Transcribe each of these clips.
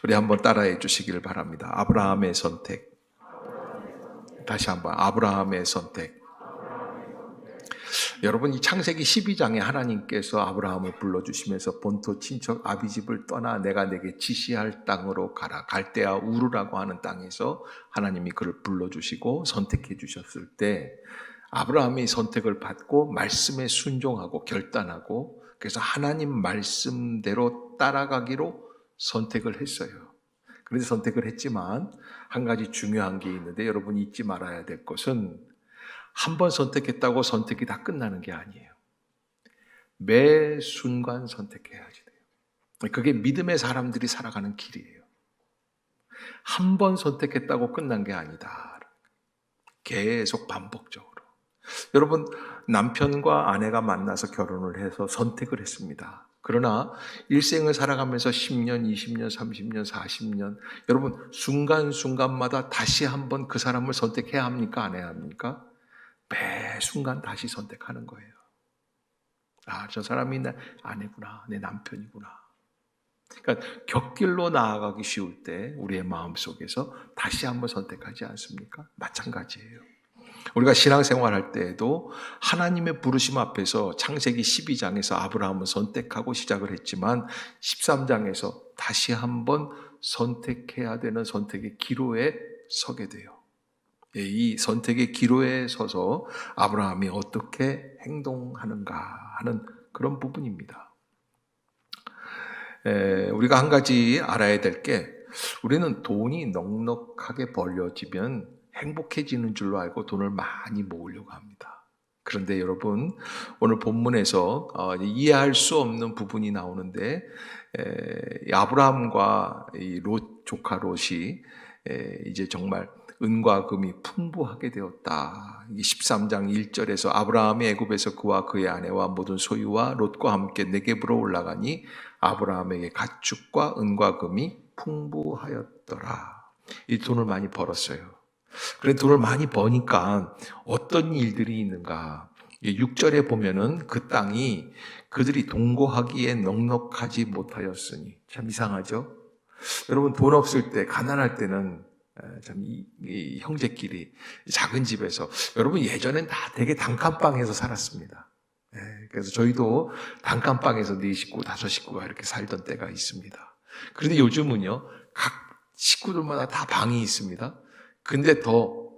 우리 한번 따라해 주시기를 바랍니다. 아브라함의 선택. 다시 한번 아브라함의 선택. 여러분, 이 창세기 12장에 하나님께서 아브라함을 불러주시면서 본토 친척 아비집을 떠나 내가 내게 지시할 땅으로 가라. 갈대아 우르라고 하는 땅에서 하나님이 그를 불러주시고 선택해 주셨을 때 아브라함이 선택을 받고 말씀에 순종하고 결단하고 그래서 하나님 말씀대로 따라가기로 선택을 했어요. 그래서 선택을 했지만 한 가지 중요한 게 있는데 여러분 잊지 말아야 될 것은 한 번 선택했다고 선택이 다 끝나는 게 아니에요. 매 순간 선택해야지 돼요. 그게 믿음의 사람들이 살아가는 길이에요. 한 번 선택했다고 끝난 게 아니다. 계속 반복적으로. 여러분, 남편과 아내가 만나서 결혼을 해서 선택을 했습니다. 그러나 일생을 살아가면서 10년, 20년, 30년, 40년 여러분 순간순간마다 다시 한번 그 사람을 선택해야 합니까? 안 해야 합니까? 매 순간 다시 선택하는 거예요. 아, 저 사람이 내 아내구나, 내 남편이구나. 그러니까 곁길로 나아가기 쉬울 때 우리의 마음속에서 다시 한번 선택하지 않습니까? 마찬가지예요. 우리가 신앙생활할 때에도 하나님의 부르심 앞에서 창세기 12장에서 아브라함은 선택하고 시작을 했지만 13장에서 다시 한번 선택해야 되는 선택의 기로에 서게 돼요. 이 선택의 기로에 서서 아브라함이 어떻게 행동하는가 하는 그런 부분입니다. 우리가 한 가지 알아야 될 게 우리는 돈이 넉넉하게 벌려지면 행복해지는 줄로 알고 돈을 많이 모으려고 합니다. 그런데 여러분 오늘 본문에서 이해할 수 없는 부분이 나오는데 아브라함과 이 롯 조카 롯이 이제 정말 은과 금이 풍부하게 되었다. 13장 1절에서 아브라함이 애굽에서 그와 그의 아내와 모든 소유와 롯과 함께 네겝으로 올라가니 아브라함에게 가축과 은과 금이 풍부하였더라. 이 돈을 많이 벌었어요. 그래 돈을 많이 버니까 어떤 일들이 있는가? 6절에 보면은 그 땅이 그들이 동거하기에 넉넉하지 못하였으니 참 이상하죠? 여러분 돈 없을 때 가난할 때는 참 이 형제끼리 작은 집에서 여러분 예전엔 다 되게 단칸방에서 살았습니다. 그래서 저희도 단칸방에서 4식구, 5식구가 이렇게 살던 때가 있습니다. 그런데 요즘은요 각 식구들마다 다 방이 있습니다. 근데 더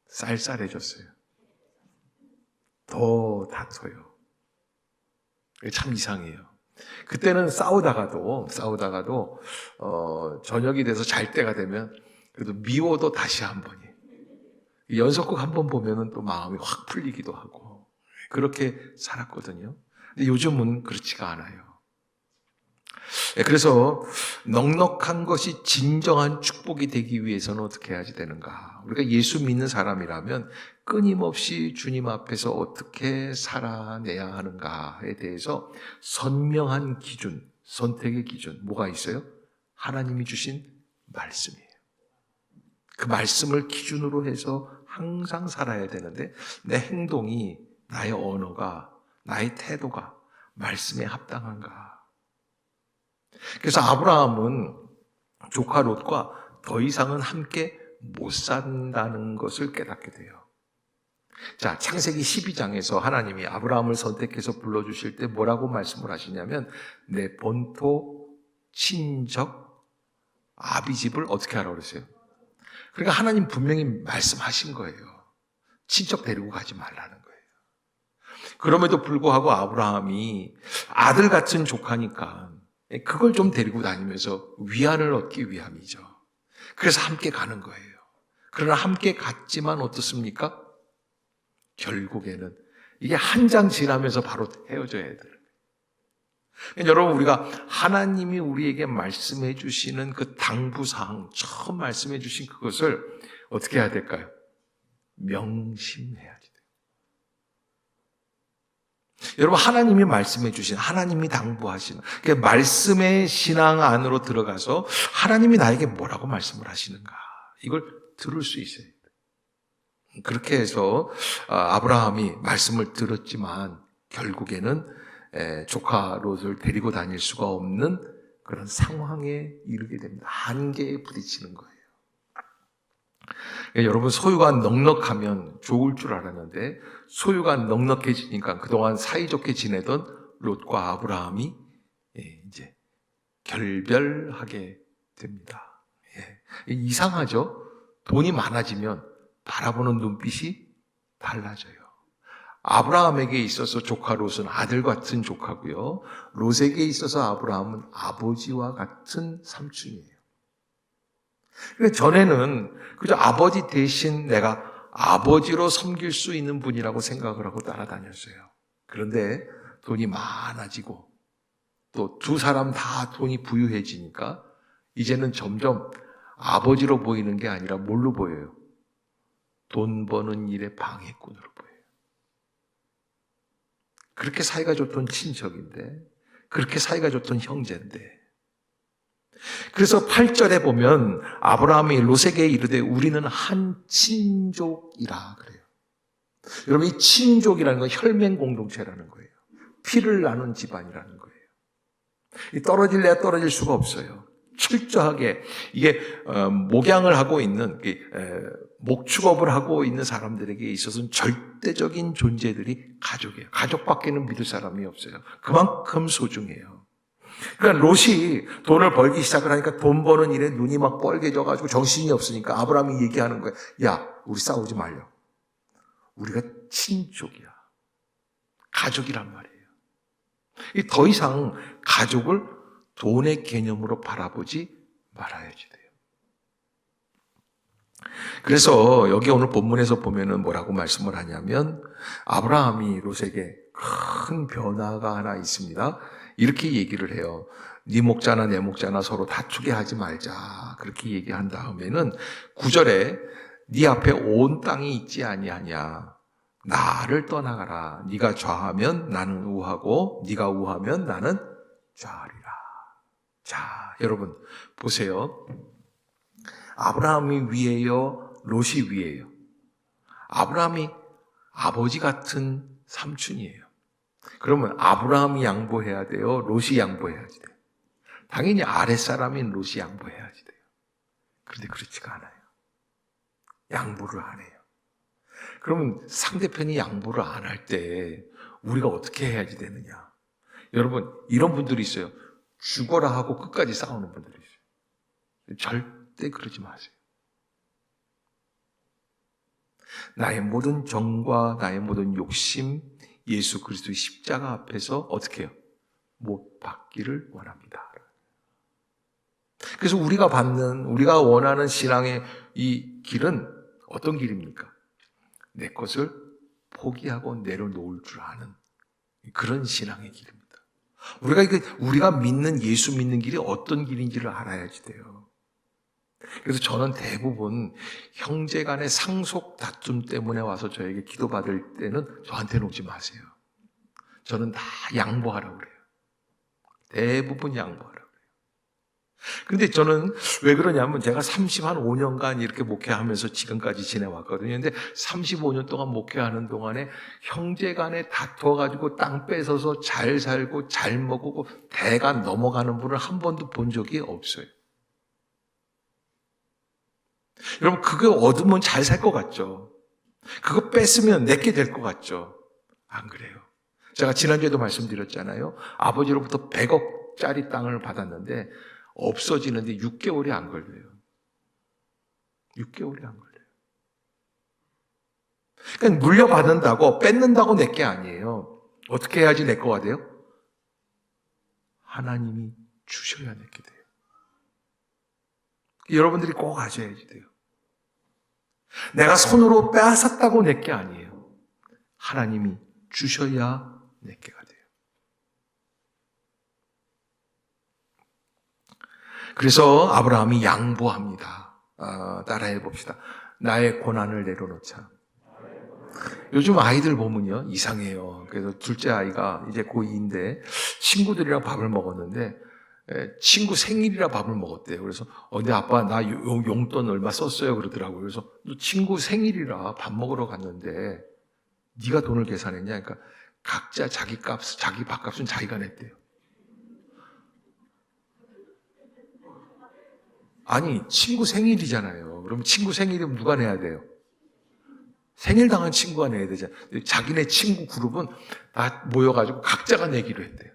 쌀쌀해졌어요. 더 다퉈요. 참 이상해요. 그때는 싸우다가도 저녁이 돼서 잘 때가 되면 그래도 미워도 다시 한 번이 연속극 한 번 보면은 또 마음이 확 풀리기도 하고 그렇게 살았거든요. 근데 요즘은 그렇지가 않아요. 그래서 넉넉한 것이 진정한 축복이 되기 위해서는 어떻게 해야지 되는가? 우리가 예수 믿는 사람이라면 끊임없이 주님 앞에서 어떻게 살아내야 하는가에 대해서 선명한 기준, 선택의 기준, 뭐가 있어요? 하나님이 주신 말씀이에요. 그 말씀을 기준으로 해서 항상 살아야 되는데 내 행동이, 나의 언어가, 나의 태도가 말씀에 합당한가? 그래서 아브라함은 조카 롯과 더 이상은 함께 못 산다는 것을 깨닫게 돼요. 자, 창세기 12장에서 하나님이 아브라함을 선택해서 불러주실 때 뭐라고 말씀을 하시냐면 내 본토 친척 아비집을 어떻게 하라고 그랬어요? 그러니까 하나님 분명히 말씀하신 거예요. 친척 데리고 가지 말라는 거예요. 그럼에도 불구하고 아브라함이 아들 같은 조카니까 그걸 좀 데리고 다니면서 위안을 얻기 위함이죠. 그래서 함께 가는 거예요. 그러나 함께 갔지만 어떻습니까? 결국에는 이게 한 장 지나면서 바로 헤어져야 돼요. 여러분 우리가 하나님이 우리에게 말씀해 주시는 그 당부사항, 처음 말씀해 주신 그것을 어떻게 해야 될까요? 명심해야지 돼요. 여러분 하나님이 말씀해 주신, 하나님이 당부하시는 그 말씀의 신앙 안으로 들어가서 하나님이 나에게 뭐라고 말씀을 하시는가 이걸 들을 수 있어요. 그렇게 해서 아브라함이 말씀을 들었지만 결국에는 조카 롯을 데리고 다닐 수가 없는 그런 상황에 이르게 됩니다. 한계에 부딪히는 거예요. 여러분, 소유가 넉넉하면 좋을 줄 알았는데 소유가 넉넉해지니까 그동안 사이좋게 지내던 롯과 아브라함이 이제 결별하게 됩니다. 이상하죠? 돈이 많아지면 바라보는 눈빛이 달라져요. 아브라함에게 있어서 조카 롯은 아들 같은 조카고요. 롯에게 있어서 아브라함은 아버지와 같은 삼촌이에요. 그러니까 전에는 그저 아버지 대신 내가 아버지로 섬길 수 있는 분이라고 생각을 하고 따라다녔어요. 그런데 돈이 많아지고 또 두 사람 다 돈이 부유해지니까 이제는 점점 아버지로 보이는 게 아니라 뭘로 보여요? 돈 버는 일의 방해꾼으로 보여요. 그렇게 사이가 좋던 친척인데, 그렇게 사이가 좋던 형제인데. 그래서 8절에 보면 아브라함이 롯에게 이르되 우리는 한 친족이라 그래요. 여러분, 이 친족이라는 건 혈맹 공동체라는 거예요. 피를 나눈 집안이라는 거예요. 떨어질래야 떨어질 수가 없어요. 철저하게 이게 목양을 하고 있는 목축업을 하고 있는 사람들에게 있어서는 절대적인 존재들이 가족이에요. 가족밖에는 믿을 사람이 없어요. 그만큼 소중해요. 그러니까 롯이 돈을 벌기 시작을 하니까 돈 버는 일에 눈이 막 뻘개져가지고 정신이 없으니까 아브라함이 얘기하는 거예요. 야, 우리 싸우지 말려. 우리가 친족이야. 가족이란 말이에요. 더 이상 가족을 돈의 개념으로 바라보지 말아야지 돼요. 그래서 여기 오늘 본문에서 보면은 뭐라고 말씀을 하냐면 아브라함이 롯에게 큰 변화가 하나 있습니다. 이렇게 얘기를 해요. 네 목자나 내 목자나 서로 다투게 하지 말자. 그렇게 얘기한 다음에는 9절에 네 앞에 온 땅이 있지 아니하냐. 나를 떠나가라. 네가 좌하면 나는 우하고 네가 우하면 나는 좌하리라. 자, 여러분 보세요. 아브라함이 위에요, 롯이 위에요. 아브라함이 아버지 같은 삼촌이에요. 그러면 아브라함이 양보해야 돼요, 롯이 양보해야지 돼요. 당연히 아랫사람인 롯이 양보해야지 돼요. 그런데 그렇지가 않아요. 양보를 안 해요. 그러면 상대편이 양보를 안 할 때 우리가 어떻게 해야지 되느냐? 여러분, 이런 분들이 있어요. 죽어라 하고 끝까지 싸우는 분들이 있어요. 절대 그러지 마세요. 나의 모든 정과 나의 모든 욕심, 예수 그리스도의 십자가 앞에서 어떻게 해요? 못 받기를 원합니다. 그래서 우리가 원하는 신앙의 이 길은 어떤 길입니까? 내 것을 포기하고 내려놓을 줄 아는 그런 신앙의 길입니다. 우리가 믿는 예수 믿는 길이 어떤 길인지를 알아야지 돼요. 그래서 저는 대부분 형제 간의 상속 다툼 때문에 와서 저에게 기도받을 때는 저한테는 오지 마세요. 저는 다 양보하라고 그래요. 대부분 양보하라고 그래요. 근데 저는 왜 그러냐면 제가 35년간 이렇게 목회하면서 지금까지 지내왔거든요. 근데 35년 동안 목회하는 동안에 형제 간에 다투어가지고 땅 뺏어서 잘 살고 잘 먹고 대가 넘어가는 분을 한 번도 본 적이 없어요. 여러분, 그거 얻으면 잘 살 것 같죠? 그거 뺏으면 내게 될 것 같죠? 안 그래요. 제가 지난주에도 말씀드렸잖아요. 아버지로부터 100억짜리 땅을 받았는데 없어지는데 6개월이 안 걸려요. 6개월이 안 걸려요. 그러니까 물려받는다고 뺏는다고 내 게 아니에요. 어떻게 해야지 내 거가 돼요? 하나님이 주셔야 내 게 돼요. 여러분들이 꼭 아셔야지 돼요. 내가 손으로 빼앗았다고 내 게 아니에요. 하나님이 주셔야 내 게가 돼요. 그래서 아브라함이 양보합니다. 따라해 봅시다. 나의 고난을 내려놓자. 요즘 아이들 보면요, 이상해요. 그래서 둘째 아이가 이제 고2인데 친구들이랑 밥을 먹었는데 친구 생일이라 밥을 먹었대요. 그래서 근데 아빠 나 용돈 얼마 썼어요 그러더라고요. 그래서 친구 생일이라 밥 먹으러 갔는데 네가 돈을 계산했냐? 그러니까 각자 자기 밥값은 자기가 냈대요. 아니, 친구 생일이잖아요. 그럼 친구 생일이면 누가 내야 돼요? 생일 당한 친구가 내야 되잖아요. 자기네 친구 그룹은 다 모여가지고 각자가 내기로 했대요.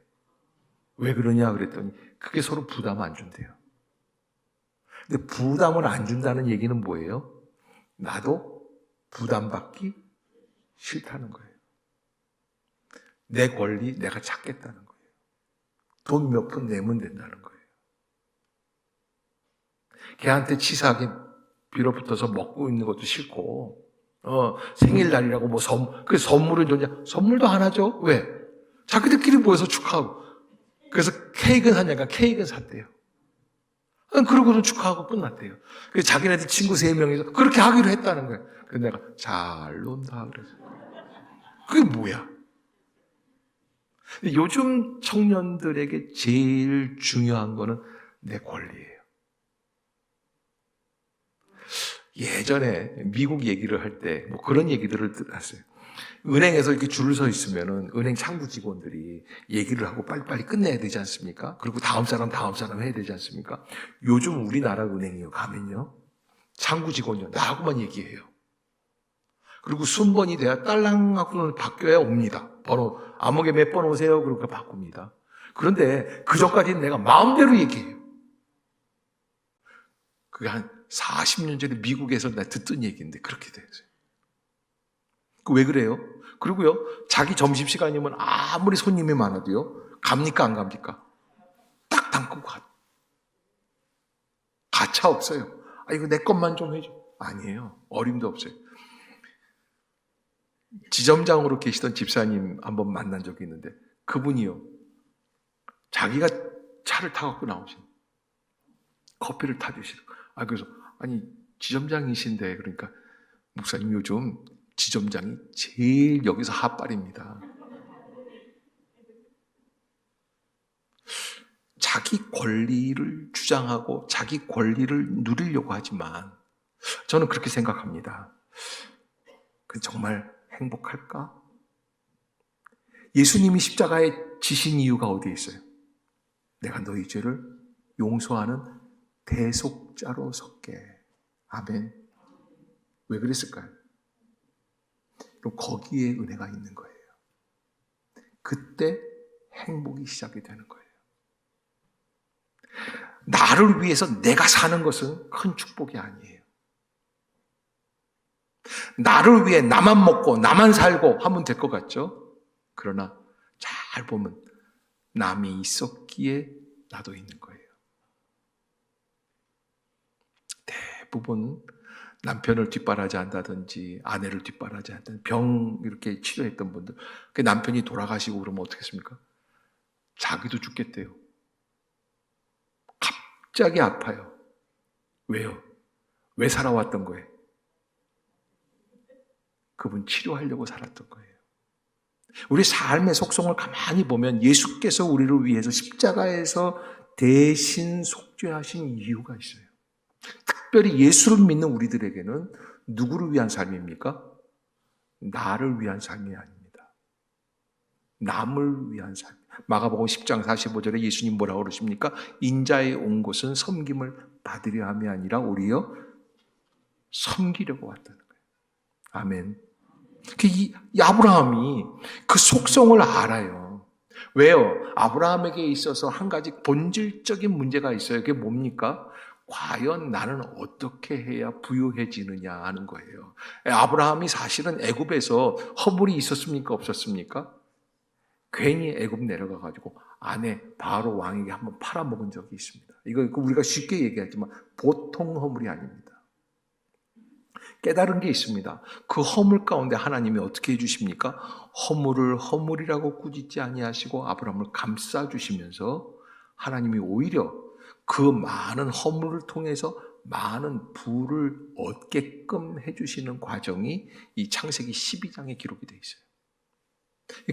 왜 그러냐 그랬더니 그게 서로 부담 안 준대요. 근데 부담을 안 준다는 얘기는 뭐예요? 나도 부담받기 싫다는 거예요. 내 권리 내가 찾겠다는 거예요. 돈 몇 푼 내면 된다는 거예요. 걔한테 치사하게 빌어붙어서 먹고 있는 것도 싫고, 생일날이라고 뭐 그 선물을 줬냐? 선물도 안 하죠. 왜? 자기들끼리 모여서 축하하고. 그래서 케이크는 하냐가 케이크는 샀대요. 그러고는 축하하고 끝났대요. 그래서 자기네들 친구 3명이서 그렇게 하기로 했다는 거예요. 그래서 내가 잘 논다 그래서. 그게 뭐야? 요즘 청년들에게 제일 중요한 거는 내 권리예요. 예전에 미국 얘기를 할 때 뭐 그런 얘기들을 들었어요. 은행에서 이렇게 줄을 서 있으면은 은행 창구 직원들이 얘기를 하고 빨리빨리 끝내야 되지 않습니까? 그리고 다음 사람 해야 되지 않습니까? 요즘 우리나라 은행이요 가면요 창구 직원이요 나하고만 얘기해요. 그리고 순번이 돼야 딸랑 하고 바뀌어야 옵니다. 번호 암흑에 몇 번 오세요? 그러니까 바꿉니다. 그런데 그 전까지는 내가 마음대로 얘기해요. 그게 한 40년 전에 미국에서 내가 듣던 얘기인데 그렇게 됐어요. 왜 그래요? 그리고요, 자기 점심시간이면 아무리 손님이 많아도요, 갑니까, 안 갑니까? 딱 담고 가. 가차 없어요. 이거 내 것만 좀 해줘. 아니에요. 어림도 없어요. 지점장으로 계시던 집사님 한번 만난 적이 있는데, 그분이요, 자기가 차를 타갖고 나오신 커피를 타주시는 거예요. 그래서, 지점장이신데, 그러니까, 목사님 요즘 지점장이 제일 여기서 핫발입니다. 자기 권리를 주장하고 자기 권리를 누리려고 하지만 저는 그렇게 생각합니다. 그 정말 행복할까? 예수님이 십자가에 지신 이유가 어디에 있어요? 내가 너희 죄를 용서하는 대속자로 섰게. 아멘. 왜 그랬을까요? 그럼 거기에 은혜가 있는 거예요. 그때 행복이 시작이 되는 거예요. 나를 위해서 내가 사는 것은 큰 축복이 아니에요. 나를 위해 나만 먹고 나만 살고 하면 될 것 같죠? 그러나 잘 보면 남이 있었기에 나도 있는 거예요. 대부분 남편을 뒷바라지 한다든지 아내를 뒷바라지 한다든지 병 이렇게 치료했던 분들, 그 남편이 돌아가시고 그러면 어떻게 했습니까? 자기도 죽겠대요. 갑자기 아파요. 왜요? 왜 살아왔던 거예요? 그분 치료하려고 살았던 거예요. 우리 삶의 속성을 가만히 보면 예수께서 우리를 위해서 십자가에서 대신 속죄하신 이유가 있어요. 특별히 예수를 믿는 우리들에게는 누구를 위한 삶입니까? 나를 위한 삶이 아닙니다. 남을 위한 삶. 마가복음 10장 45절에 예수님 뭐라고 그러십니까? 인자에 온 곳은 섬김을 받으려 함이 아니라 오히려 섬기려고 왔다는 거예요. 아멘. 이 아브라함이 그 속성을 알아요. 왜요? 아브라함에게 있어서 한 가지 본질적인 문제가 있어요. 그게 뭡니까? 과연 나는 어떻게 해야 부유해지느냐 하는 거예요. 아브라함이 사실은 애굽에서 허물이 있었습니까? 없었습니까? 괜히 애굽 내려가가지고 아내 바로 왕에게 한번 팔아먹은 적이 있습니다. 이거 우리가 쉽게 얘기하지만 보통 허물이 아닙니다. 깨달은 게 있습니다. 그 허물 가운데 하나님이 어떻게 해주십니까? 허물을 허물이라고 꾸짖지 아니하시고 아브라함을 감싸주시면서 하나님이 오히려 그 많은 허물을 통해서 많은 부를 얻게끔 해주시는 과정이 이 창세기 12장에 기록이 되어 있어요.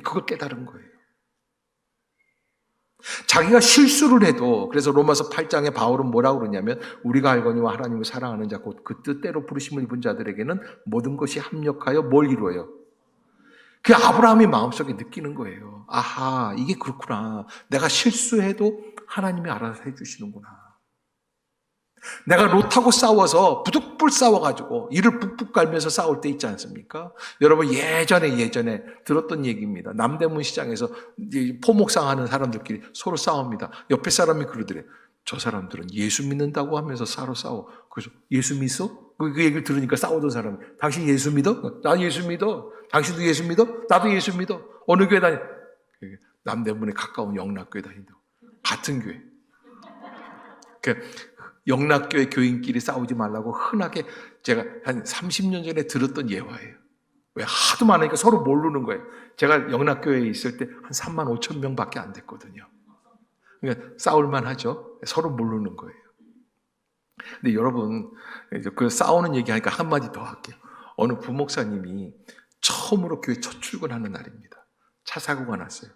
그걸 깨달은 거예요. 자기가 실수를 해도, 그래서 로마서 8장에 바울은 뭐라고 그러냐면 우리가 알거니와 하나님을 사랑하는 자 곧 그 뜻대로 부르심을 입은 자들에게는 모든 것이 합력하여 뭘 이루어요? 그 아브라함이 마음속에 느끼는 거예요. 아하, 이게 그렇구나. 내가 실수해도 하나님이 알아서 해주시는구나. 내가 롯하고 싸워서 부득불 싸워가지고 이를 북북 갈면서 싸울 때 있지 않습니까? 여러분 예전에 들었던 얘기입니다. 남대문 시장에서 포목상하는 사람들끼리 서로 싸웁니다. 옆에 사람이 그러더래요. 저 사람들은 예수 믿는다고 하면서 서로 싸워. 그래서 예수 믿어? 그 얘기를 들으니까 싸우던 사람이 당신 예수 믿어? 나 예수 믿어. 당신도 예수 믿어? 나도 예수 믿어. 어느 교회 다니? 남대문에 가까운 영락교회 다닌다고. 같은 교회. 영락교회 교인끼리 싸우지 말라고 흔하게 제가 한 30년 전에 들었던 예화예요. 왜 하도 많으니까 서로 모르는 거예요. 제가 영락교회에 있을 때 한 3만 5천 명밖에 안 됐거든요. 그러니까 싸울만 하죠. 서로 모르는 거예요. 근데 여러분, 그 싸우는 얘기하니까 한마디 더 할게요. 어느 부목사님이 처음으로 교회 첫 출근하는 날입니다. 차 사고가 났어요.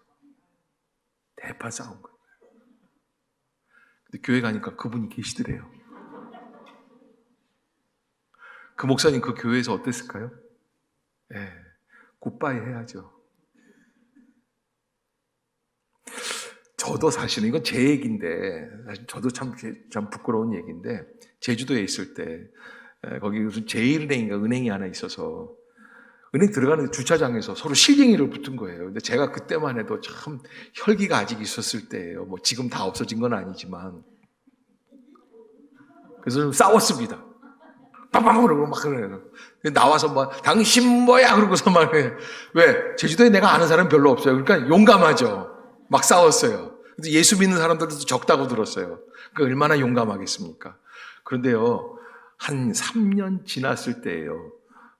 대파 싸운 거예요. 근데 교회 가니까 그분이 계시더래요. 그 목사님 그 교회에서 어땠을까요? 예, 굿바이 해야죠. 저도 사실은 이건 제 얘기인데, 사실 저도 참 부끄러운 얘기인데, 제주도에 있을 때 거기 무슨 제일은행인가 은행이 하나 있어서 은행 들어가는 주차장에서 서로 실갱이를 붙은 거예요. 근데 제가 그때만 해도 참 혈기가 아직 있었을 때예요. 뭐 지금 다 없어진 건 아니지만. 그래서 좀 싸웠습니다. 빵빵 그러고 막 그래요. 나와서 뭐 당신 뭐야 그러고서 막 왜 제주도에 내가 아는 사람 별로 없어요. 그러니까 용감하죠. 막 싸웠어요. 근데 예수 믿는 사람들도 적다고 들었어요. 그 얼마나 용감하겠습니까? 그런데요, 한 3년 지났을 때예요.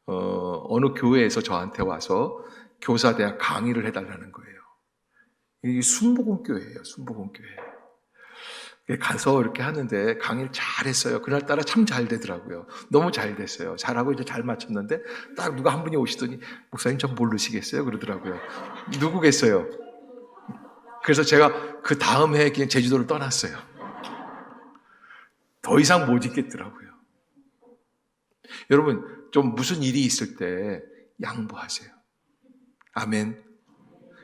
어느 교회에서 저한테 와서 교사대학 강의를 해달라는 거예요. 이 순복음교회예요, 순복음교회. 가서 이렇게 하는데 강의를 잘했어요. 그날따라 참 잘 되더라고요. 너무 잘 됐어요. 잘하고 이제 잘 마쳤는데 딱 누가 한 분이 오시더니 목사님 좀 모르시겠어요? 그러더라고요. 누구겠어요? 그래서 제가 그 다음 해에 그냥 제주도를 떠났어요. 더 이상 못 있겠더라고요. 여러분, 좀 무슨 일이 있을 때 양보하세요. 아멘.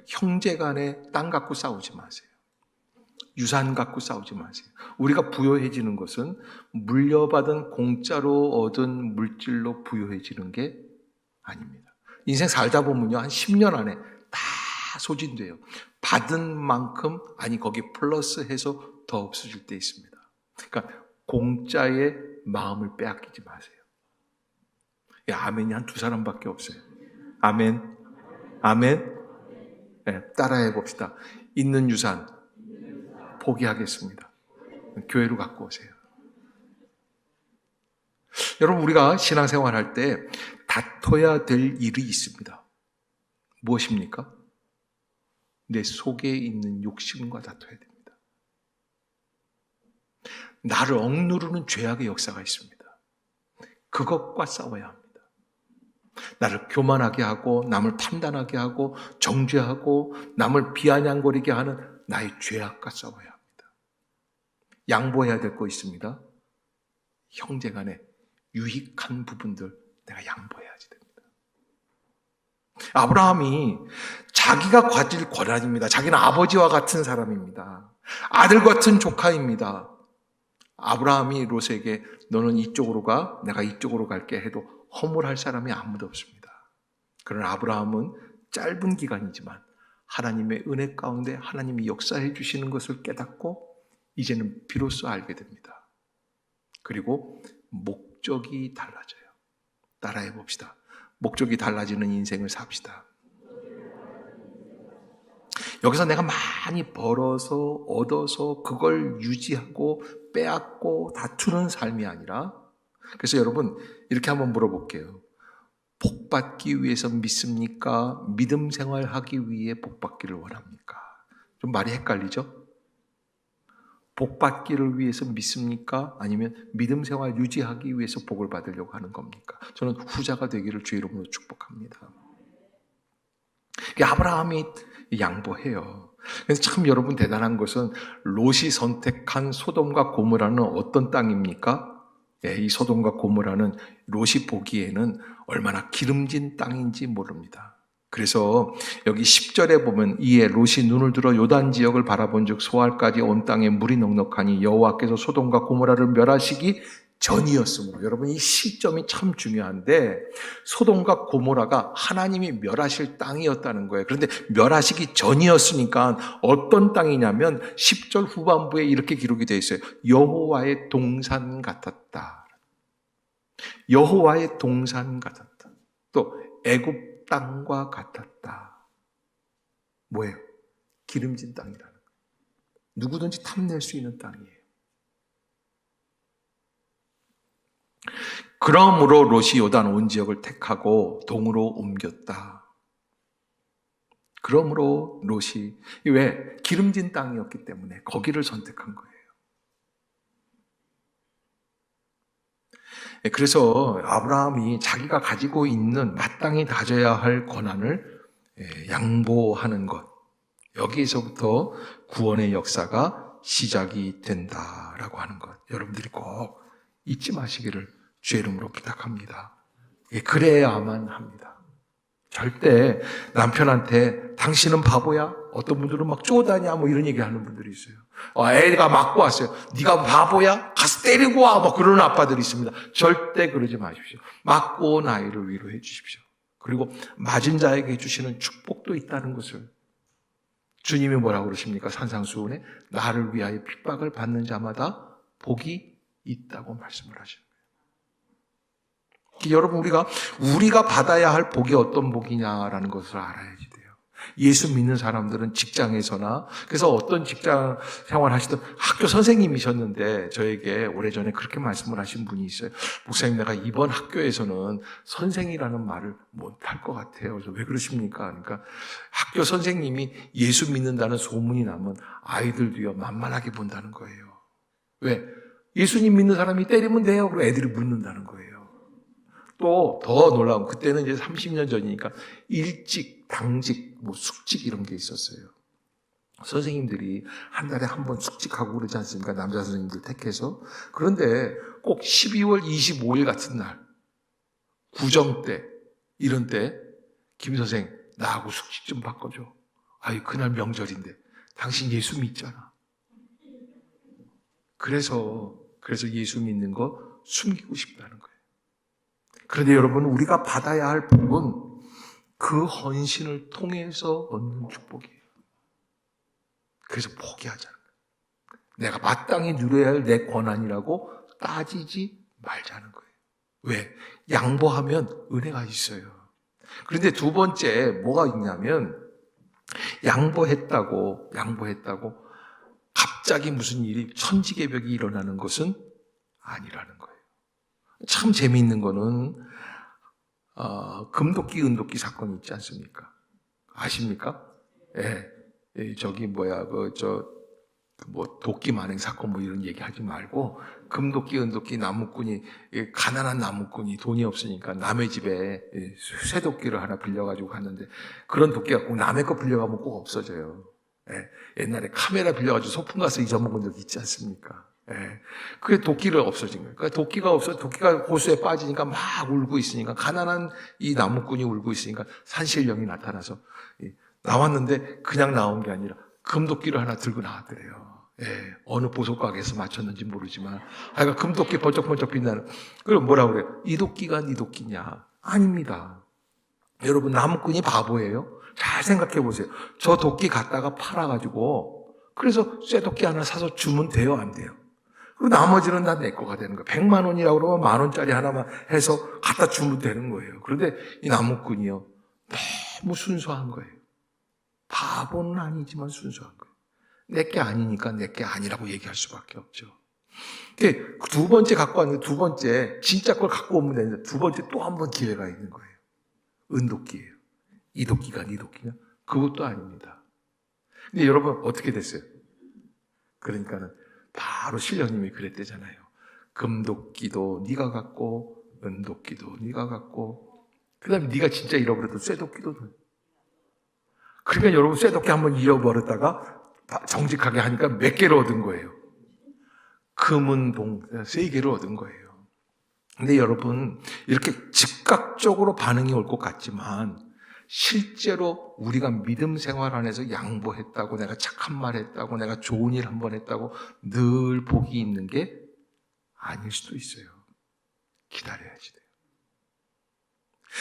형제 간에 땅 갖고 싸우지 마세요. 유산 갖고 싸우지 마세요. 우리가 부유해지는 것은 물려받은 공짜로 얻은 물질로 부유해지는 게 아닙니다. 인생 살다 보면요, 한 10년 안에 다 소진돼요. 받은 만큼, 아니 거기 플러스해서 더 없어질 때 있습니다. 그러니까 공짜의 마음을 빼앗기지 마세요. 아멘이 한 2사람밖에 없어요. 아멘. 아멘. 네, 따라해 봅시다. 있는 유산 포기하겠습니다. 교회로 갖고 오세요. 여러분, 우리가 신앙생활 할 때 다퉈야 될 일이 있습니다. 무엇입니까? 내 속에 있는 욕심과 다퉈야 됩니다. 나를 억누르는 죄악의 역사가 있습니다. 그것과 싸워야 합니다. 나를 교만하게 하고 남을 판단하게 하고 정죄하고 남을 비아냥거리게 하는 나의 죄악과 싸워야 합니다. 양보해야 될 거 있습니다. 형제 간에 유익한 부분들 내가 양보해야지 됩니다. 아브라함이 자기가 가질 권한입니다. 자기는 아버지와 같은 사람입니다. 아들 같은 조카입니다. 아브라함이 롯에게 너는 이쪽으로 가, 내가 이쪽으로 갈게 해도 허물할 사람이 아무도 없습니다. 그러나 아브라함은 짧은 기간이지만 하나님의 은혜 가운데 하나님이 역사해 주시는 것을 깨닫고 이제는 비로소 알게 됩니다. 그리고 목적이 달라져요. 따라해 봅시다. 목적이 달라지는 인생을 삽시다. 여기서 내가 많이 벌어서 얻어서 그걸 유지하고 빼앗고 다투는 삶이 아니라, 그래서 여러분 이렇게 한번 물어볼게요. 복 받기 위해서 믿습니까? 믿음 생활하기 위해 복 받기를 원합니까? 좀 말이 헷갈리죠? 복 받기를 위해서 믿습니까? 아니면 믿음 생활 유지하기 위해서 복을 받으려고 하는 겁니까? 저는 후자가 되기를 주의 이름으로 축복합니다. 아브라함이 양보해요. 그래서 참 여러분 대단한 것은 롯이 선택한 소돔과 고모라는 어떤 땅입니까? 네, 이 소돔과 고모라는 롯이 보기에는 얼마나 기름진 땅인지 모릅니다. 그래서 여기 10절에 보면 이에 롯이 눈을 들어 요단 지역을 바라본즉 소알까지 온 땅에 물이 넉넉하니 여호와께서 소돔과 고모라를 멸하시기 전이었으므로. 여러분, 이 시점이 참 중요한데 소돔과 고모라가 하나님이 멸하실 땅이었다는 거예요. 그런데 멸하시기 전이었으니까 어떤 땅이냐면 10절 후반부에 이렇게 기록이 되어 있어요. 여호와의 동산 같았다. 여호와의 동산 같았다. 또 애굽 땅과 같았다. 뭐예요? 기름진 땅이라는 거예요. 누구든지 탐낼 수 있는 땅이에요. 그러므로 롯이 요단 온 지역을 택하고 동으로 옮겼다. 그러므로 롯이, 왜? 기름진 땅이었기 때문에 거기를 선택한 거예요. 그래서 아브라함이 자기가 가지고 있는 마땅히 가져야 할 권한을 양보하는 것, 여기에서부터 구원의 역사가 시작이 된다라고 하는 것, 여러분들이 꼭 잊지 마시기를 주의 이름으로 부탁합니다. 그래야만 합니다. 절대 남편한테 당신은 바보야? 어떤 분들은 막 쪼다냐 뭐 이런 얘기하는 분들이 있어요. 애가 맞고 왔어요. 네가 바보야? 가서 때리고 와. 뭐 그러는 아빠들이 있습니다. 절대 그러지 마십시오. 맞고 온 아이를 위로해 주십시오. 그리고 맞은 자에게 주시는 축복도 있다는 것을, 주님이 뭐라고 그러십니까? 산상수훈에 나를 위하여 핍박을 받는 자마다 복이 있다고 말씀을 하시는 거예요. 여러분, 우리가 받아야 할 복이 어떤 복이냐라는 것을 알아야지 돼요. 예수 믿는 사람들은 직장에서나, 그래서 어떤 직장 생활 하시던 학교 선생님이셨는데 저에게 오래전에 그렇게 말씀을 하신 분이 있어요. 목사님, 내가 이번 학교에서는 선생이라는 말을 못할 것 같아요. 그래서 왜 그러십니까? 그러니까 학교 선생님이 예수 믿는다는 소문이 나면 아이들도요 만만하게 본다는 거예요. 왜? 예수님 믿는 사람이 때리면 돼요. 그리고 애들이 묻는다는 거예요. 또 더 놀라운, 그때는 이제 30년 전이니까 일직, 당직, 뭐 숙직 이런 게 있었어요. 선생님들이 한 달에 한 번 숙직하고 그러지 않습니까? 남자 선생님들 택해서. 그런데 꼭 12월 25일 같은 날, 구정 때, 이런 때, 김 선생, 나하고 숙직 좀 바꿔줘. 아이, 그날 명절인데, 당신 예수 믿잖아. 그래서 예수 믿는 거 숨기고 싶다는 거예요. 그런데 여러분, 우리가 받아야 할 복은 그 헌신을 통해서 얻는 축복이에요. 그래서 포기하자는 거예요. 내가 마땅히 누려야 할 내 권한이라고 따지지 말자는 거예요. 왜? 양보하면 은혜가 있어요. 그런데 두 번째 뭐가 있냐면, 양보했다고 갑자기 무슨 일이 천지개벽이 일어나는 것은 아니라는 거예요. 참 재미있는 거는 금도끼 은도끼 사건이 있지 않습니까? 아십니까? 저기 도끼 만행 사건 뭐 이런 얘기 하지 말고, 금도끼 은도끼 나무꾼이, 가난한 나무꾼이 돈이 없으니까 남의 집에 쇠도끼를 하나 빌려가지고 갔는데, 그런 도끼가 꼭 남의 거 빌려가면 꼭 없어져요. 옛날에 카메라 빌려가지고 소풍 가서 잊어먹은 적 있지 않습니까? 그게 도끼를 없어진 거예요. 그러니까 도끼가 호수에 빠지니까 막 울고 있으니까, 가난한 이 나무꾼이 울고 있으니까 산신령이 나타나서 나왔는데 그냥 나온 게 아니라 금도끼를 하나 들고 나왔더래요. 어느 보석가게에서 맞췄는지 모르지만, 그러니까 금도끼 번쩍번쩍 빛나는. 그럼 뭐라고 그래요? 이 도끼가 네 도끼냐? 아닙니다. 여러분, 나무꾼이 바보예요? 잘 생각해 보세요. 저 도끼 갖다가 팔아가지고, 그래서 쇠도끼 하나 사서 주면 돼요, 안 돼요? 그리고 나머지는 다 내 거가 되는 거예요. 100만 원이라고 그러면 10,000원짜리 하나만 해서 갖다 주면 되는 거예요. 그런데 이 나무꾼이요, 너무 순수한 거예요. 바보는 아니지만 순수한 거예요. 내게 아니니까 내게 아니라고 얘기할 수밖에 없죠. 두 번째 갖고 왔는데, 두 번째 진짜 걸 갖고 오면 되는데, 두 번째 또 한 번 기회가 있는 거예요. 은도끼예요. 이 도끼가 네 도끼냐? 그것도 아닙니다. 근데 여러분, 어떻게 됐어요? 그러니까는 바로 신령님이 그랬대잖아요. 금도끼도 네가 갖고, 은도끼도 네가 갖고, 그 다음에 네가 진짜 잃어버려도 쇠도끼도. 그러니까 여러분, 쇠도끼 한번 잃어버렸다가 정직하게 하니까 몇 개를 얻은 거예요? 금은 동 3개를 얻은 거예요. 근데 여러분, 이렇게 즉각적으로 반응이 올 것 같지만 실제로 우리가 믿음 생활 안에서 양보했다고, 내가 착한 말 했다고, 내가 좋은 일 한 번 했다고 늘 복이 있는 게 아닐 수도 있어요. 기다려야지 돼요.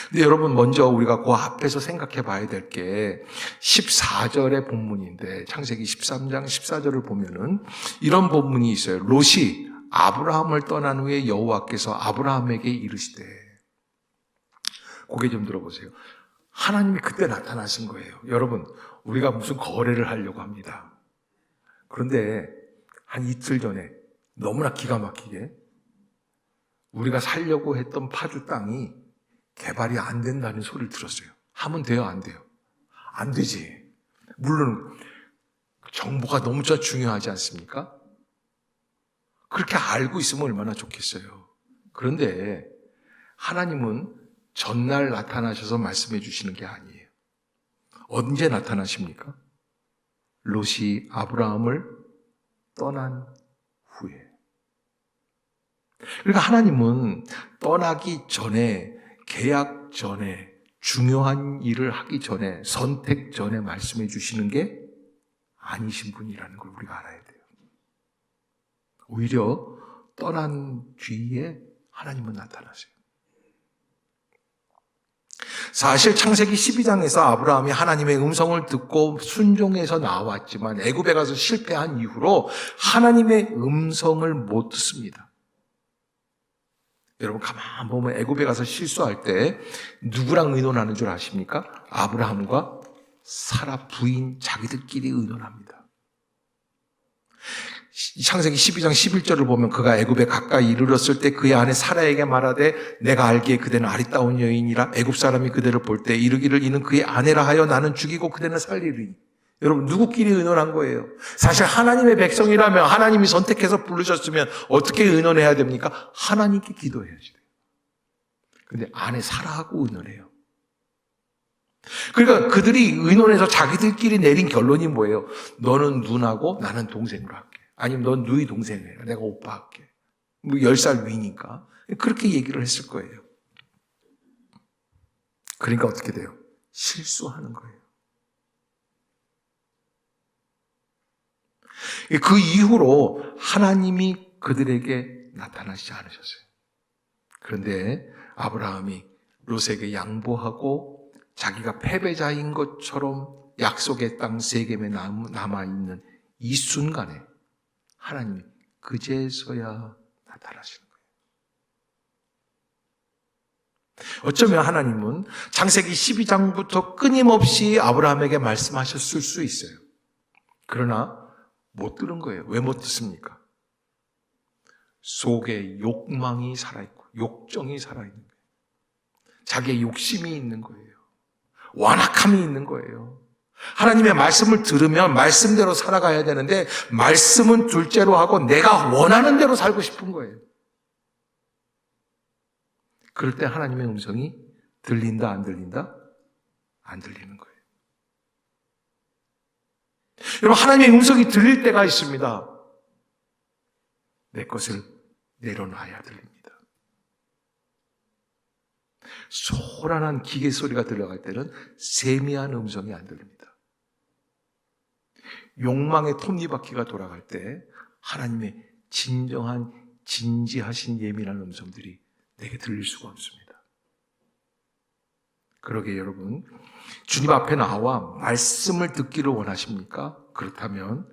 근데 여러분, 먼저 우리가 그 앞에서 생각해 봐야 될 게 14절의 본문인데, 창세기 13장 14절을 보면은 이런 본문이 있어요. 롯이 아브라함을 떠난 후에 여호와께서 아브라함에게 이르시되, 고개 좀 들어보세요. 하나님이 그때 나타나신 거예요. 여러분, 우리가 무슨 거래를 하려고 합니다. 그런데 한 이틀 전에 너무나 기가 막히게 우리가 살려고 했던 파주 땅이 개발이 안 된다는 소리를 들었어요. 하면 돼요, 안 돼요? 안 되지. 물론 정보가 너무 중요하지 않습니까? 그렇게 알고 있으면 얼마나 좋겠어요. 그런데 하나님은 전날 나타나셔서 말씀해 주시는 게 아니에요. 언제 나타나십니까? 롯이 아브라함을 떠난 후에. 그러니까 하나님은 떠나기 전에, 계약 전에, 중요한 일을 하기 전에, 선택 전에 말씀해 주시는 게 아니신 분이라는 걸 우리가 알아야 돼요. 오히려 떠난 뒤에 하나님은 나타나세요. 사실 창세기 12장에서 아브라함이 하나님의 음성을 듣고 순종해서 나왔지만 애굽에 가서 실패한 이후로 하나님의 음성을 못 듣습니다. 여러분, 가만 보면 애굽에 가서 실수할 때 누구랑 의논하는 줄 아십니까? 아브라함과 사라 부인 자기들끼리 의논합니다. 창세기 12장 11절을 보면 그가 애굽에 가까이 이르렀을 때 그의 아내 사라에게 말하되 내가 알기에 그대는 아리따운 여인이라 애굽 사람이 그대를 볼 때 이르기를 이는 그의 아내라 하여 나는 죽이고 그대는 살리리니. 여러분, 누구끼리 의논한 거예요? 사실 하나님의 백성이라면, 하나님이 선택해서 부르셨으면 어떻게 의논해야 됩니까? 하나님께 기도해야지 돼요. 근데 아내 사라하고 의논해요. 그러니까 그들이 의논해서 자기들끼리 내린 결론이 뭐예요? 너는 누나고 나는 동생으로 할게. 아니면 넌 누이 동생 해라. 내가 오빠 할게. 뭐 10살 위니까. 그렇게 얘기를 했을 거예요. 그러니까 어떻게 돼요? 실수하는 거예요. 그 이후로 하나님이 그들에게 나타나시지 않으셨어요. 그런데 아브라함이 롯에게 양보하고 자기가 패배자인 것처럼 약속의 땅 세겜에 남아있는 이 순간에 하나님이 그제서야 나타나시는 거예요. 어쩌면 하나님은 창세기 12장부터 끊임없이 아브라함에게 말씀하셨을 수 있어요. 그러나 못 들은 거예요. 왜 못 듣습니까? 속에 욕망이 살아있고 욕정이 살아있는 거예요. 자기의 욕심이 있는 거예요. 완악함이 있는 거예요. 하나님의 말씀을 들으면 말씀대로 살아가야 되는데 말씀은 둘째로 하고 내가 원하는 대로 살고 싶은 거예요. 그럴 때 하나님의 음성이 들린다, 안 들린다? 안 들리는 거예요. 여러분, 하나님의 음성이 들릴 때가 있습니다. 내 것을 내려놔야 들립니다. 소란한 기계 소리가 들어갈 때는 세미한 음성이 안 들립니다. 욕망의 톱니바퀴가 돌아갈 때 하나님의 진정한 진지하신 예민한 음성들이 내게 들릴 수가 없습니다. 그러게 여러분, 주님 앞에 나와 말씀을 듣기를 원하십니까? 그렇다면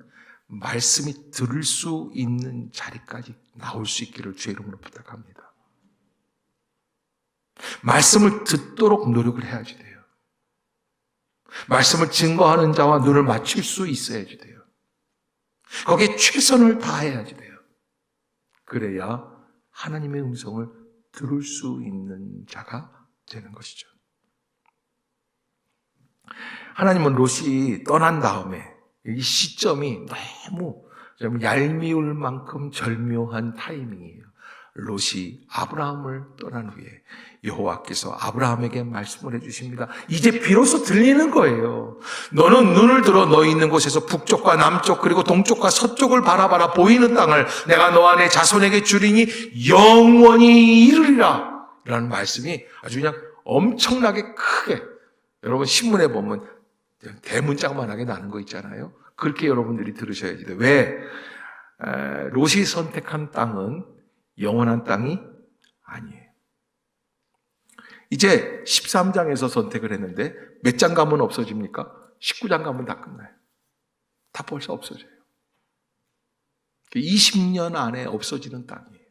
말씀이 들을 수 있는 자리까지 나올 수 있기를 주의 이름으로 부탁합니다. 말씀을 듣도록 노력을 해야지 돼요. 말씀을 증거하는 자와 눈을 맞출 수 있어야지 돼요. 거기에 최선을 다해야지 돼요. 그래야 하나님의 음성을 들을 수 있는 자가 되는 것이죠. 하나님은 롯이 떠난 다음에 이 시점이 너무 좀 얄미울 만큼 절묘한 타이밍이에요. 롯이 아브라함을 떠난 후에 여호와께서 아브라함에게 말씀을 해주십니다. 이제 비로소 들리는 거예요. 너는 눈을 들어 너 있는 곳에서 북쪽과 남쪽 그리고 동쪽과 서쪽을 바라봐라. 보이는 땅을 내가 너와 내 자손에게 주리니 영원히 이르리라 라는 말씀이 아주 그냥 엄청나게 크게 여러분 신문에 보면 대문짝만하게 나는 거 있잖아요. 그렇게 여러분들이 들으셔야지 돼요. 왜? 롯이 선택한 땅은 영원한 땅이 아니에요. 이제 13장에서 선택을 했는데 몇 장 가면 없어집니까? 19장 가면 다 끝나요. 다 벌써 없어져요. 20년 안에 없어지는 땅이에요.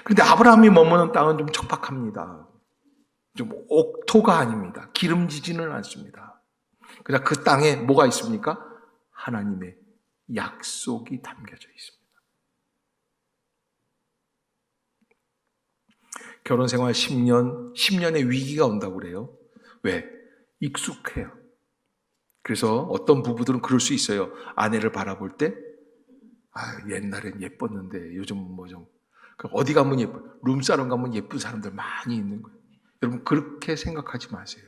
그런데 아브라함이 머무는 땅은 좀 척박합니다. 좀 옥토가 아닙니다. 기름지지는 않습니다. 그냥 그 땅에 뭐가 있습니까? 하나님의 약속이 담겨져 있습니다. 결혼 생활 10년의 위기가 온다고 그래요. 왜? 익숙해요. 그래서 어떤 부부들은 그럴 수 있어요. 아내를 바라볼 때, 옛날엔 예뻤는데 요즘은 뭐 좀, 어디 가면 예뻐. 룸사롱 가면 예쁜 사람들 많이 있는 거예요. 여러분, 그렇게 생각하지 마세요.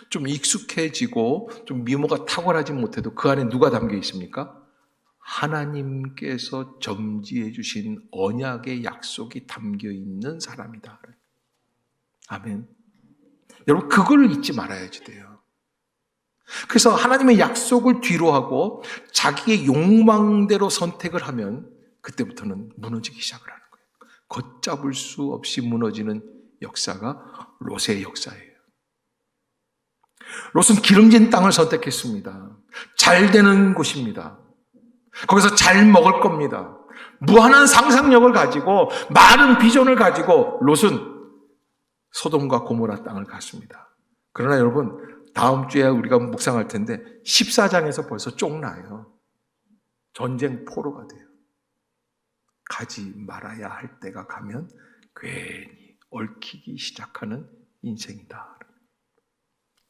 좀 익숙해지고 좀 미모가 탁월하지 못해도 그 안에 누가 담겨 있습니까? 하나님께서 점지해 주신 언약의 약속이 담겨 있는 사람이다. 아멘. 여러분, 그걸 잊지 말아야지 돼요. 그래서 하나님의 약속을 뒤로 하고 자기의 욕망대로 선택을 하면 그때부터는 무너지기 시작을 하는 거예요. 걷잡을 수 없이 무너지는 역사가 롯의 역사예요. 롯은 기름진 땅을 선택했습니다. 잘 되는 곳입니다. 거기서 잘 먹을 겁니다. 무한한 상상력을 가지고 많은 비전을 가지고 롯은 소돔과 고모라 땅을 갔습니다. 그러나 여러분, 다음 주에 우리가 묵상할 텐데 14장에서 벌써 쫑나요. 전쟁 포로가 돼요. 가지 말아야 할 때가 가면 괜히 얽히기 시작하는 인생이다.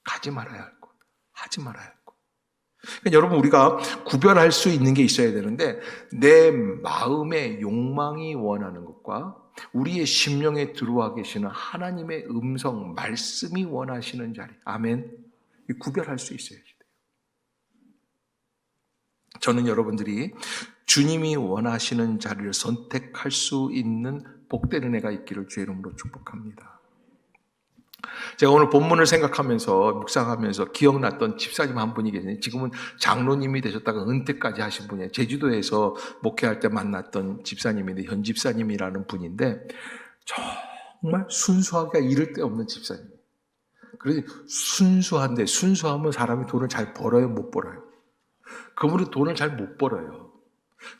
가지 말아야 할 것, 하지 말아야 할 것. 그러니까 여러분, 우리가 구별할 수 있는 게 있어야 되는데 내 마음의 욕망이 원하는 것과 우리의 심령에 들어와 계시는 하나님의 음성, 말씀이 원하시는 자리, 아멘, 구별할 수 있어야 돼요. 저는 여러분들이 주님이 원하시는 자리를 선택할 수 있는 복된 은혜가 있기를 주의 이름으로 축복합니다. 제가 오늘 본문을 생각하면서 묵상하면서 기억났던 집사님 한 분이 계세요. 지금은 장로님이 되셨다가 은퇴까지 하신 분이에요. 제주도에서 목회할 때 만났던 집사님인데 현 집사님이라는 분인데 정말 순수하게 이를 데 없는 집사님. 그래서 순수한데 순수하면 사람이 돈을 잘 벌어요, 못 벌어요? 그분은 돈을 잘 못 벌어요.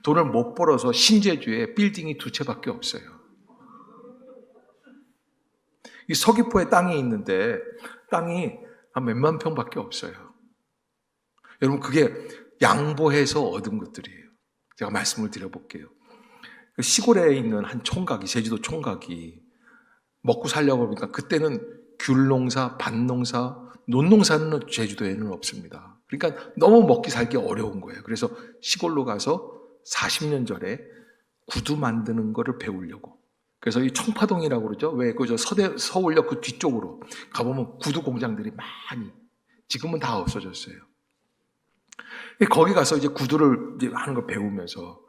돈을 못 벌어서 신제주에 빌딩이 2채밖에 없어요. 이 서귀포에 땅이 있는데 땅이 한 몇만 평밖에 없어요. 여러분, 그게 양보해서 얻은 것들이에요. 제가 말씀을 드려볼게요. 시골에 있는 한 총각이, 제주도 총각이 먹고 살려고 하니까 그때는 귤농사, 밭농사, 논농사는 제주도에는 없습니다. 그러니까 너무 먹기 살기 어려운 거예요. 그래서 시골로 가서 40년 전에 구두 만드는 거를 배우려고. 그래서 이 청파동이라고 그러죠. 왜 그저 서울역 그 뒤쪽으로 가보면 구두 공장들이 많이, 지금은 다 없어졌어요. 거기 가서 이제 구두를 이제 하는 걸 배우면서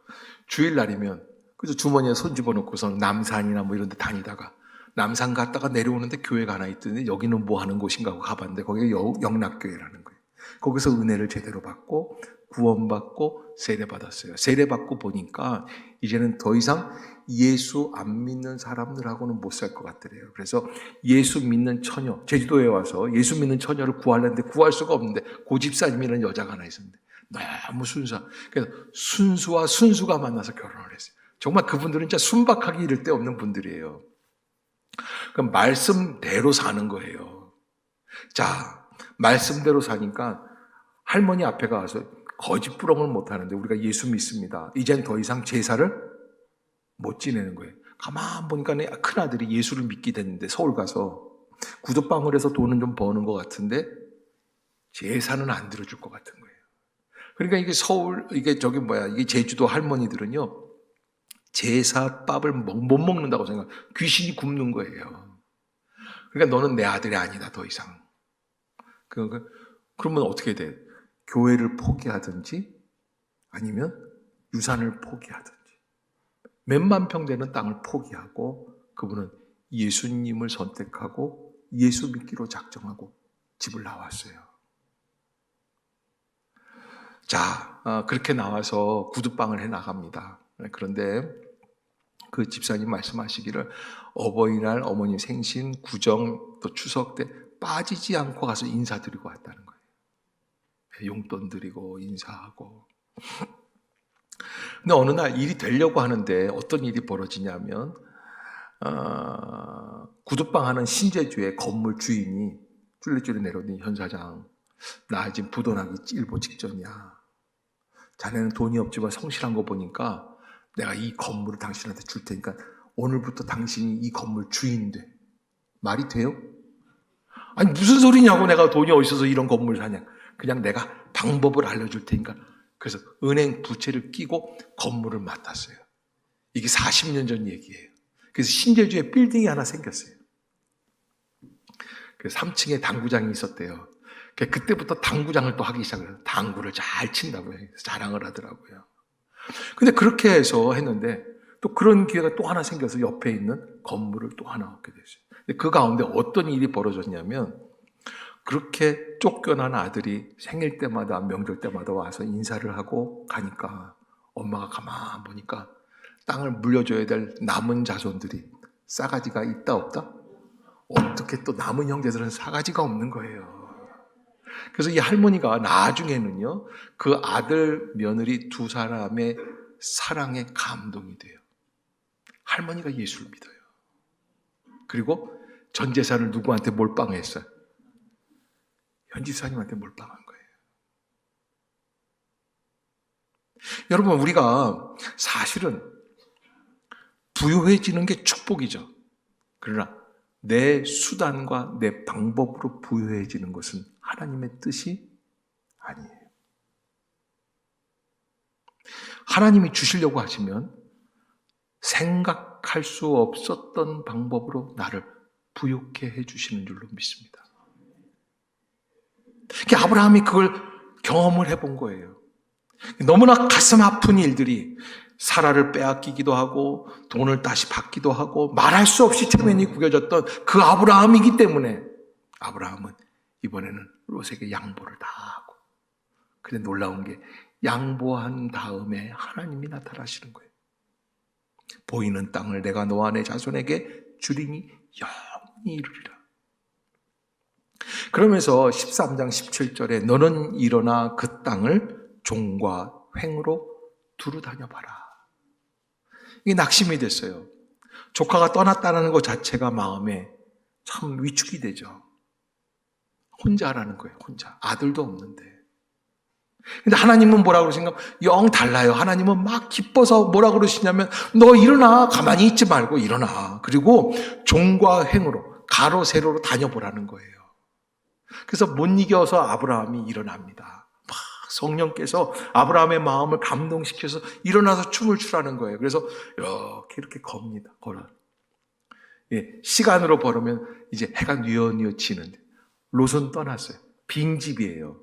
주일날이면 그래서 주머니에 손 집어넣고서 남산이나 뭐 이런 데 다니다가 남산 갔다가 내려오는데 교회가 하나 있더니 여기는 뭐 하는 곳인가 하고 가봤는데 거기가 영락교회라는 거예요. 거기서 은혜를 제대로 받고 구원받고 세례받았어요. 세례받고 보니까 이제는 더 이상 예수 안 믿는 사람들하고는 못 살 것 같더래요. 그래서 예수 믿는 처녀, 제주도에 와서 예수 믿는 처녀를 구하려는데 구할 수가 없는데 고집사님이라는 여자가 하나 있었는데 너무 순수한, 그래서 순수와 순수가 만나서 결혼을 했어요. 정말 그분들은 진짜 순박하기 이를 데 없는 분들이에요. 그럼 말씀대로 사는 거예요. 자, 말씀대로 사니까 할머니 앞에 가서 거짓부렁을 못하는데 우리가 예수 믿습니다. 이젠 더 이상 제사를 못 지내는 거예요. 가만 보니까 큰아들이 예수를 믿게 됐는데 서울 가서 구두방울에서 돈은 좀 버는 것 같은데 제사는 안 들어줄 것 같은 거예요. 그러니까 이게 제주도 할머니들은요, 제사밥을 못 먹는다고 생각, 귀신이 굶는 거예요. 그러니까 너는 내 아들이 아니다, 더 이상. 그러면 어떻게 돼? 교회를 포기하든지 아니면 유산을 포기하든지 몇만 평 되는 땅을 포기하고 그분은 예수님을 선택하고 예수 믿기로 작정하고 집을 나왔어요. 자, 그렇게 나와서 구두방을 해 나갑니다. 그런데 그 집사님 말씀하시기를 어버이날, 어머님 생신, 구정, 또 추석 때 빠지지 않고 가서 인사드리고 왔다는 거예요. 용돈 드리고 인사하고. 근데 어느 날 일이 되려고 하는데 어떤 일이 벌어지냐면 구두방 하는 신제주의 건물 주인이 쫄래쫄래 내려오더니 현 사장, 나 지금 부도나기 일보 직전이야. 자네는 돈이 없지만 성실한 거 보니까 내가 이 건물을 당신한테 줄 테니까 오늘부터 당신이 이 건물 주인 돼. 말이 돼요? 아니 무슨 소리냐고, 내가 돈이 어디서 이런 건물 사냐. 그냥 내가 방법을 알려줄 테니까. 그래서 은행 부채를 끼고 건물을 맡았어요. 이게 40년 전 얘기예요. 그래서 신제주에 빌딩이 하나 생겼어요. 그래서 3층에 당구장이 있었대요. 그때부터 당구장을 또 하기 시작해요. 당구를 잘 친다고 해서 자랑을 하더라고요. 근데 그렇게 해서 했는데 또 그런 기회가 또 하나 생겨서 옆에 있는 건물을 또 하나 얻게 됐어요. 근데 그 가운데 어떤 일이 벌어졌냐면, 그렇게 쫓겨난 아들이 생일 때마다 명절 때마다 와서 인사를 하고 가니까 엄마가 가만 보니까 땅을 물려줘야 될 남은 자손들이 싸가지가 있다 없다? 어떻게 또 남은 형제들은 싸가지가 없는 거예요. 그래서 이 할머니가 나중에는요, 그 아들 며느리 두 사람의 사랑에 감동이 돼요. 할머니가 예수를 믿어요. 그리고 전 재산을 누구한테 몰빵했어요? 현 집사님한테 몰빵한 거예요. 여러분, 우리가 사실은 부유해지는 게 축복이죠. 그러나 내 수단과 내 방법으로 부유해지는 것은 하나님의 뜻이 아니에요. 하나님이 주시려고 하시면 생각할 수 없었던 방법으로 나를 부유케 해주시는 줄로 믿습니다. 아브라함이 그걸 경험을 해본 거예요. 너무나 가슴 아픈 일들이, 사라를 빼앗기기도 하고 돈을 다시 받기도 하고 말할 수 없이 체면이 구겨졌던 그 아브라함이기 때문에 아브라함은 이번에는 롯에게 양보를 다 하고, 근데 놀라운 게 양보한 다음에 하나님이 나타나시는 거예요. 보이는 땅을 내가 너와 내 자손에게 주리니 영원히 이루리라. 그러면서 13장 17절에 너는 일어나 그 땅을 종과 횡으로 두루 다녀봐라. 이게 낙심이 됐어요. 조카가 떠났다는 것 자체가 마음에 참 위축이 되죠. 혼자라는 거예요. 혼자. 아들도 없는데. 근데 하나님은 뭐라고 그러신가? 영 달라요. 하나님은 막 기뻐서 뭐라고 그러시냐면 너 일어나. 가만히 있지 말고 일어나. 그리고 종과 횡으로 가로 세로로 다녀보라는 거예요. 그래서 못 이겨서 아브라함이 일어납니다. 막 성령께서 아브라함의 마음을 감동시켜서 일어나서 춤을 추라는 거예요. 그래서 이렇게 겁니다. 걸어. 시간으로 벌으면 이제 해가 뉘어뉘어 지는데 롯은 떠났어요. 빈집이에요.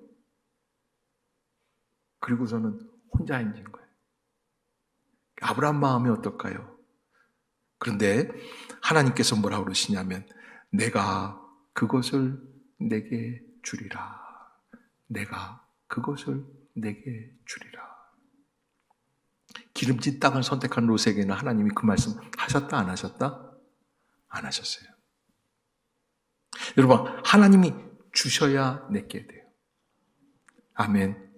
그리고서는 혼자 앉은 거예요. 아브라함 마음이 어떨까요? 그런데 하나님께서 뭐라고 그러시냐면 내가 그것을 내게 주리라. 내가 그것을 내게 주리라. 기름진 땅을 선택한 롯에게는 하나님이 그 말씀 하셨다 안 하셨다? 안 하셨어요. 여러분, 하나님이 주셔야 내게 돼요. 아멘.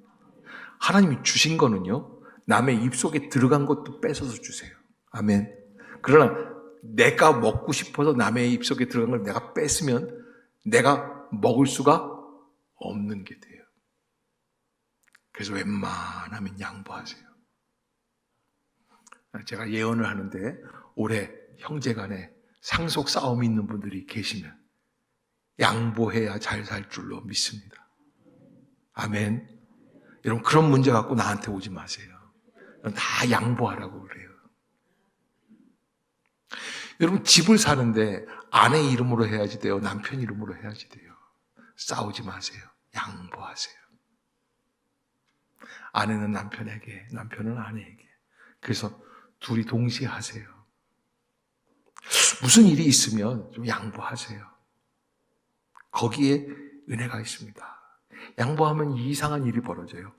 하나님이 주신 거는요, 남의 입속에 들어간 것도 뺏어서 주세요. 아멘. 그러나 내가 먹고 싶어서 남의 입속에 들어간 걸 내가 뺏으면 내가 먹을 수가 없는 게 돼요. 그래서 웬만하면 양보하세요. 제가 예언을 하는데 올해 형제간에 상속 싸움이 있는 분들이 계시면 양보해야 잘 살 줄로 믿습니다. 아멘. 여러분, 그런 문제 갖고 나한테 오지 마세요. 다 양보하라고 그래요. 여러분, 집을 사는데 아내 이름으로 해야지 돼요? 남편 이름으로 해야지 돼요? 싸우지 마세요. 양보하세요. 아내는 남편에게, 남편은 아내에게. 그래서 둘이 동시에 하세요. 무슨 일이 있으면 좀 양보하세요. 거기에 은혜가 있습니다. 양보하면 이상한 일이 벌어져요.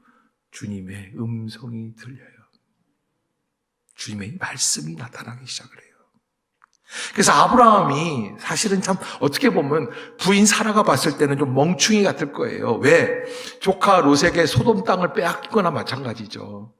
주님의 음성이 들려요. 주님의 말씀이 나타나기 시작을 해요. 그래서 아브라함이 사실은 참 어떻게 보면 부인 사라가 봤을 때는 좀 멍충이 같을 거예요. 왜? 조카 롯에게 소돔 땅을 빼앗기거나 마찬가지죠.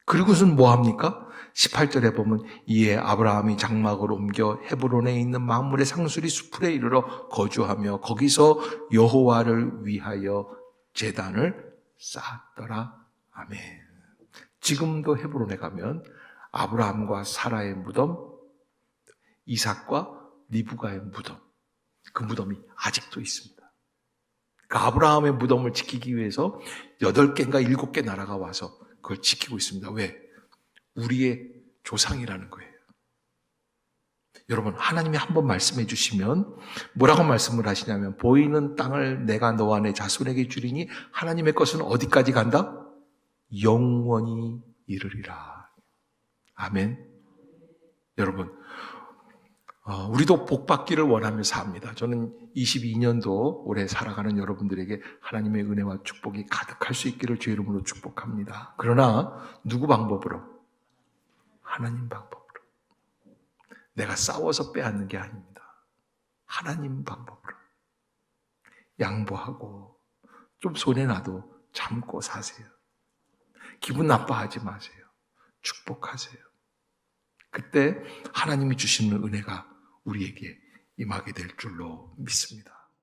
그리고선 뭐 합니까? 18절에 보면 이에 아브라함이 장막을 옮겨 헤브론에 있는 만물의 상수리 수풀에 이르러 거주하며 거기서 여호와를 위하여 제단을 쌓았더라. 아멘. 지금도 헤브론에 가면 아브라함과 사라의 무덤, 이삭과 리브가의 무덤, 그 무덤이 아직도 있습니다. 그 아브라함의 무덤을 지키기 위해서 8개인가 7개 나라가 와서 그걸 지키고 있습니다. 왜? 우리의 조상이라는 거예요. 여러분, 하나님이 한번 말씀해 주시면 뭐라고 말씀을 하시냐면 보이는 땅을 내가 너와 내 자손에게 주리니 하나님의 것은 어디까지 간다? 영원히 이르리라. 아멘. 여러분, 우리도 복 받기를 원하며 삽니다. 저는 22년도 올해 살아가는 여러분들에게 하나님의 은혜와 축복이 가득할 수 있기를 주의 이름으로 축복합니다. 그러나 누구 방법으로? 하나님 방법으로. 내가 싸워서 빼앗는 게 아닙니다. 하나님 방법으로. 양보하고 좀 손해나도 참고 사세요. 기분 나빠하지 마세요. 축복하세요. 그때 하나님이 주시는 은혜가 우리에게 임하게 될 줄로 믿습니다.